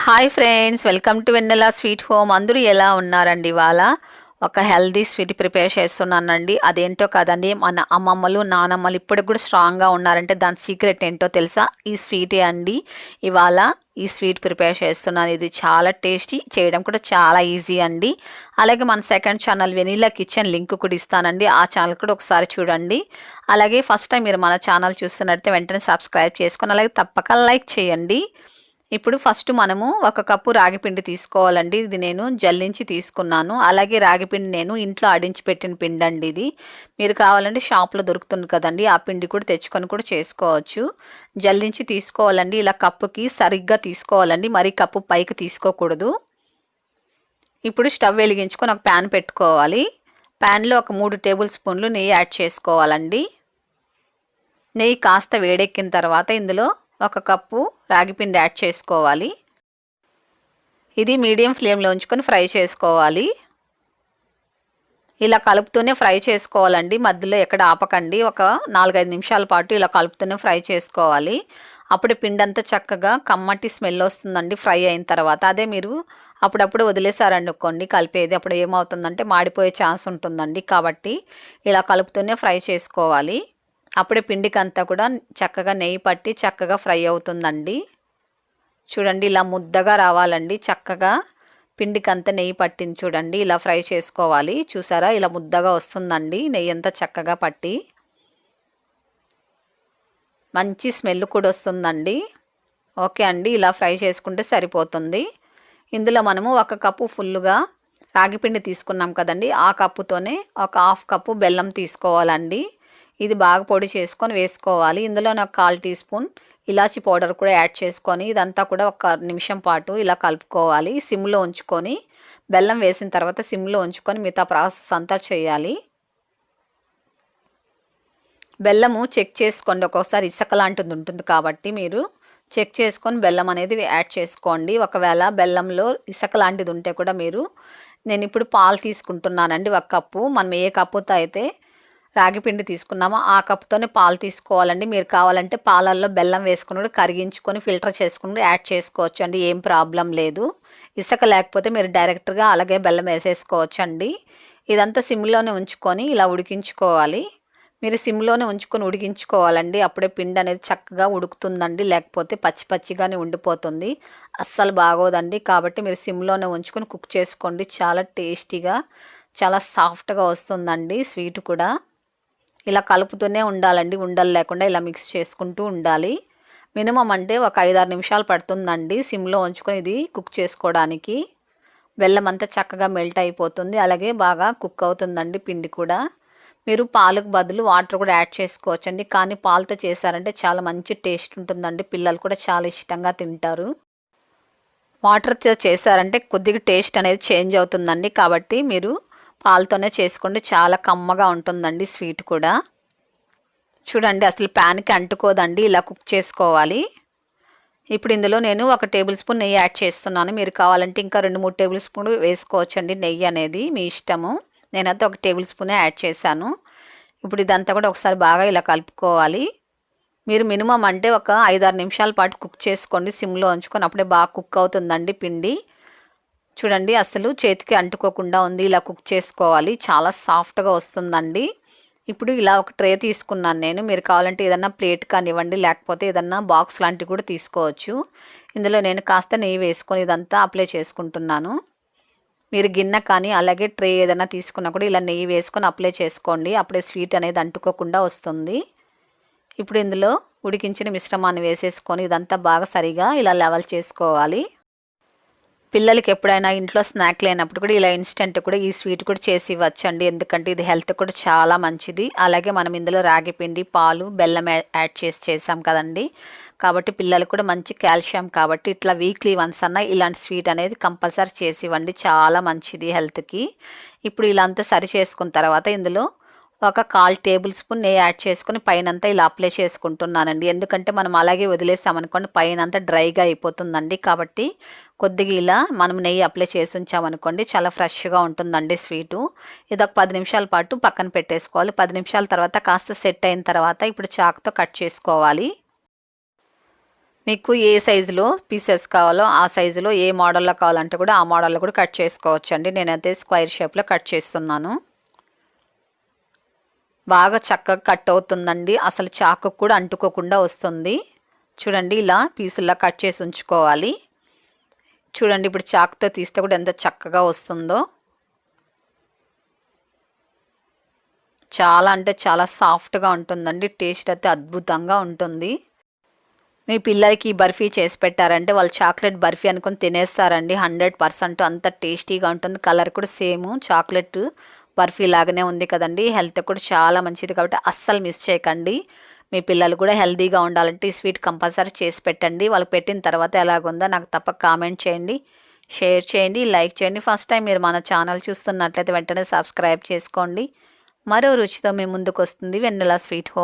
Hi friends, welcome to Vennela sweet home. అందరూ ఎలా ఉన్నారండి? ఇవాళ ఒక హెల్దీ స్వీట్ ప్రిపేర్ చేస్తున్నానండి. అదేంటో కదండి, మన అమ్మమ్మలు నానమ్మలు ఇప్పటికి కూడా స్ట్రాంగ్గా ఉన్నారంటే దాని సీక్రెట్ ఏంటో తెలుసా? ఈ స్వీటే అండి. ఇవాళ ఈ స్వీట్ ప్రిపేర్ చేస్తున్నాను. ఇది చాలా టేస్టీ, చేయడం కూడా చాలా ఈజీ అండి. అలాగే మన second channel vanilla kitchen link కూడా ఇస్తానండి. ఆ ఛానల్ కూడా ఒకసారి చూడండి. అలాగే ఫస్ట్ టైం మీరు మన ఛానల్ చూస్తున్నట్టే వెంటనే సబ్స్క్రైబ్ చేసుకొని అలాగే తప్పక లైక్ చేయండి. ఇప్పుడు ఫస్ట్ మనము ఒక కప్పు రాగిపిండి తీసుకోవాలండి. ఇది నేను జల్లించి తీసుకున్నాను. అలాగే రాగిపిండి నేను ఇంట్లో ఆడించి పెట్టిన పిండి అండి ఇది. మీరు కావాలంటే షాప్లో దొరుకుతుంది కదండి, ఆ పిండి కూడా తెచ్చుకొని కూడా చేసుకోవచ్చు. జల్లించి తీసుకోవాలండి. ఇలా కప్పుకి సరిగ్గా తీసుకోవాలండి, మరి కప్పు పైకి తీసుకోకూడదు. ఇప్పుడు స్టవ్ వెలిగించుకొని ఒక ప్యాన్ పెట్టుకోవాలి. ప్యాన్లో ఒక 3 టేబుల్ స్పూన్లు నెయ్యి యాడ్ చేసుకోవాలండి. నెయ్యి కాస్త వేడెక్కిన తర్వాత ఇందులో ఒక కప్పు రాగిపిండి యాడ్ చేసుకోవాలి. ఇది మీడియం ఫ్లేమ్లో ఉంచుకొని ఫ్రై చేసుకోవాలి. ఇలా కలుపుతూనే ఫ్రై చేసుకోవాలండి, మధ్యలో ఎక్కడ ఆపకండి. ఒక 4-5 నిమిషాల పాటు ఇలా కలుపుతూనే ఫ్రై చేసుకోవాలి. అప్పుడు పిండి అంతా చక్కగా కమ్మటి స్మెల్ వస్తుందండి ఫ్రై అయిన తర్వాత. అదే మీరు అప్పుడప్పుడు వదిలేసారనుకోండి కలిపేది, అప్పుడు ఏమవుతుందంటే మాడిపోయే ఛాన్స్ ఉంటుందండి. కాబట్టి ఇలా కలుపుతూనే ఫ్రై చేసుకోవాలి. అప్పుడే పిండికి అంతా కూడా చక్కగా నెయ్యి పట్టి చక్కగా ఫ్రై అవుతుందండి. చూడండి, ఇలా ముద్దగా రావాలండి. చక్కగా పిండికి అంతా నెయ్యి పట్టింది చూడండి, ఇలా ఫ్రై చేసుకోవాలి. చూసారా, ఇలా ముద్దగా వస్తుందండి నెయ్యి అంతా చక్కగా పట్టి. మంచి స్మెల్ కూడా వస్తుందండి. ఓకే అండి, ఇలా ఫ్రై చేసుకుంటే సరిపోతుంది. ఇందులో మనము 1 కప్పు ఫుల్లుగా రాగిపిండి తీసుకున్నాం కదండి, ఆ కప్పుతోనే ఒక 1/2 కప్పు బెల్లం తీసుకోవాలండి. ఇది బాగా పొడి చేసుకొని వేసుకోవాలి. ఇందులో నాకు 1/4 టీ స్పూన్ ఇలాచి పౌడర్ కూడా యాడ్ చేసుకొని ఇదంతా కూడా ఒక నిమిషం పాటు ఇలా కలుపుకోవాలి. సిమ్లో ఉంచుకొని, బెల్లం వేసిన తర్వాత సిమ్లో ఉంచుకొని మిగతా ప్రాసెస్ అంతా చేయాలి. బెల్లము చెక్ చేసుకోండి, ఒక్కోసారి ఇసుక లాంటిది ఉంటుంది కాబట్టి మీరు చెక్ చేసుకొని బెల్లం అనేది యాడ్ చేసుకోండి. ఒకవేళ బెల్లంలో ఇసుక లాంటిది ఉంటే కూడా నేను ఇప్పుడు పాలు తీసుకుంటున్నానండి 1 కప్పు. మనం ఏ కప్పుతో అయితే రాగిపిండి తీసుకున్నామో ఆ కప్తోనే పాలు తీసుకోవాలండి. మీరు కావాలంటే పాలల్లో బెల్లం వేసుకుని కూడా కరిగించుకొని ఫిల్టర్ చేసుకుని యాడ్ చేసుకోవచ్చు అండి, ఏం ప్రాబ్లం లేదు. ఇసుక లేకపోతే మీరు డైరెక్ట్గా అలాగే బెల్లం వేసేసుకోవచ్చు అండి. ఇదంతా సిమ్లోనే ఉంచుకొని ఇలా ఉడికించుకోవాలి. మీరు సిమ్లోనే ఉంచుకొని ఉడికించుకోవాలండి, అప్పుడే పిండి అనేది చక్కగా ఉడుకుతుందండి. లేకపోతే పచ్చి పచ్చిగానే ఉండిపోతుంది, అస్సలు బాగోదండి. కాబట్టి మీరు సిమ్లోనే ఉంచుకొని కుక్ చేసుకోండి. చాలా టేస్టీగా, చాలా సాఫ్ట్గా వస్తుందండి స్వీట్ కూడా. ఇలా కలుపుతూనే ఉండాలండి, ఉండలు లేకుండా ఇలా మిక్స్ చేసుకుంటూ ఉండాలి. మినిమం అంటే ఒక 5-6 నిమిషాలు పడుతుందండి సిమ్లో ఉంచుకొని ఇది కుక్ చేసుకోవడానికి. బెల్లం అంతా చక్కగా మెల్ట్ అయిపోతుంది, అలాగే బాగా కుక్ అవుతుందండి పిండి కూడా. మీరు పాలకు బదులు వాటర్ కూడా యాడ్ చేసుకోవచ్చండి, కానీ పాలతో చేశారంటే చాలా మంచి టేస్ట్ ఉంటుందండి. పిల్లలు కూడా చాలా ఇష్టంగా తింటారు. వాటర్తో చేశారంటే కొద్దిగా టేస్ట్ అనేది చేంజ్ అవుతుందండి. కాబట్టి మీరు పాలతోనే చేసుకోండి, చాలా కమ్మగా ఉంటుందండి స్వీట్ కూడా. చూడండి, అసలు ప్యాన్కి అంటుకోదండి, ఇలా కుక్ చేసుకోవాలి. ఇప్పుడు ఇందులో నేను 1 టేబుల్ స్పూన్ నెయ్యి యాడ్ చేస్తున్నాను. మీరు కావాలంటే ఇంకా 2-3 టేబుల్ స్పూన్ వేసుకోవచ్చండి, నెయ్యి అనేది మీ ఇష్టము. నేనైతే 1 టేబుల్ స్పూనే యాడ్ చేశాను. ఇప్పుడు ఇదంతా కూడా ఒకసారి బాగా ఇలా కలుపుకోవాలి. మీరు మినిమం అంటే ఒక 5-6 నిమిషాల పాటు కుక్ చేసుకోండి సిమ్లో ఉంచుకొని, అప్పుడే బాగా కుక్ అవుతుందండి పిండి. చూడండి, అసలు చేతికి అంటుకోకుండా ఉంది, ఇలా కుక్ చేసుకోవాలి. చాలా సాఫ్ట్గా వస్తుందండి. ఇప్పుడు ఇలా ఒక ట్రే తీసుకున్నాను నేను. మీరు కావాలంటే ఏదన్నా ప్లేట్ కానివ్వండి, లేకపోతే ఏదన్నా బాక్స్ లాంటివి కూడా తీసుకోవచ్చు. ఇందులో నేను కాస్త నెయ్యి వేసుకొని ఇదంతా అప్లై చేసుకుంటున్నాను. మీరు గిన్నె కానీ అలాగే ట్రే ఏదైనా తీసుకున్నా కూడా ఇలా నెయ్యి వేసుకొని అప్లై చేసుకోండి, అప్పుడే స్వీట్ అనేది అంటుకోకుండా వస్తుంది. ఇప్పుడు ఇందులో ఉడికించిన మిశ్రమాన్ని వేసేసుకొని ఇదంతా బాగా సరిగా ఇలా లెవెల్ చేసుకోవాలి. పిల్లలకి ఎప్పుడైనా ఇంట్లో స్నాక్ లేనప్పుడు కూడా ఇలా ఇన్స్టెంట్ కూడా ఈ స్వీట్ కూడా చేసి ఇవ్వచ్చండి, ఎందుకంటే ఇది హెల్త్ కూడా చాలా మంచిది. అలాగే మనం ఇందులో రాగి పిండి, పాలు, బెల్లం యాడ్ చేసాం కదండి. కాబట్టి పిల్లలకు కూడా మంచి కాల్షియం, కాబట్టి ఇట్లా వీక్లీ వన్స్ అన్న ఇలాంటి స్వీట్ అనేది కంపల్సరీ చేసి ఇవ్వండి, చాలా మంచిది హెల్త్కి. ఇప్పుడు ఇలా అంతా సరి చేసుకున్న తర్వాత ఇందులో ఒక 1/4 టేబుల్ స్పూన్ నెయ్యి యాడ్ చేసుకొని పైనంతా ఇలా అప్లై చేసుకుంటున్నానండి. ఎందుకంటే మనం అలాగే వదిలేసామనుకోండి పైనంతా డ్రైగా అయిపోతుందండి. కాబట్టి కొద్దిగా ఇలా మనం నెయ్యి అప్లై చేసి ఉంచామనుకోండి చాలా ఫ్రెష్గా ఉంటుందండి స్వీటు. ఇది ఒక 10 నిమిషాల పాటు పక్కన పెట్టేసుకోవాలి. 10 నిమిషాల తర్వాత కాస్త సెట్ అయిన తర్వాత ఇప్పుడు చాకుతో కట్ చేసుకోవాలి. మీకు ఏ సైజులో పీసెస్ కావాలో ఆ సైజులో ఏ మోడల్లో కావాలంటే కూడా ఆ మోడల్లో కూడా కట్ చేసుకోవచ్చండి. నేనైతే స్క్వేర్ షేప్లో కట్ చేస్తున్నాను. బాగా చక్కగా కట్ అవుతుందండి. అసలు చాకుకు కూడా అంటుకోకుండా వస్తుంది. చూడండి ఇలా పీసుల్లా కట్ చేసి ఉంచుకోవాలి. చూడండి ఇప్పుడు చాకుతో తీస్తే కూడా ఎంత చక్కగా వస్తుందో. చాలా అంటే చాలా సాఫ్ట్గా ఉంటుందండి. టేస్ట్ అయితే అద్భుతంగా ఉంటుంది. మీ పిల్లలకి ఈ బర్ఫీ చేసి పెట్టారంటే వాళ్ళు చాక్లెట్ బర్ఫీ అనుకొని తినేస్తారండి. 100% అంత టేస్టీగా ఉంటుంది. కలర్ కూడా సేమ్ చాక్లెట్ బర్ఫీ లాగానే ఉంది కదండి. హెల్త్ కూడా చాలా మంచిది కాబట్టి అస్సలు మిస్ చేయకండి. మీ పిల్లలు కూడా హెల్తీగా ఉండాలంటే ఈ స్వీట్ కంపల్సరీ చేసి పెట్టండి. వాళ్ళకి పెట్టిన తర్వాత ఎలాగుందో నాకు తప్పక కామెంట్ చేయండి, షేర్ చేయండి, లైక్ చేయండి. ఫస్ట్ టైం మీరు మన ఛానల్ చూస్తున్నట్లయితే వెంటనే సబ్స్క్రైబ్ చేసుకోండి. మరో రుచితో మీ ముందుకు వస్తుంది వెన్నెల స్వీట్ హోమ్.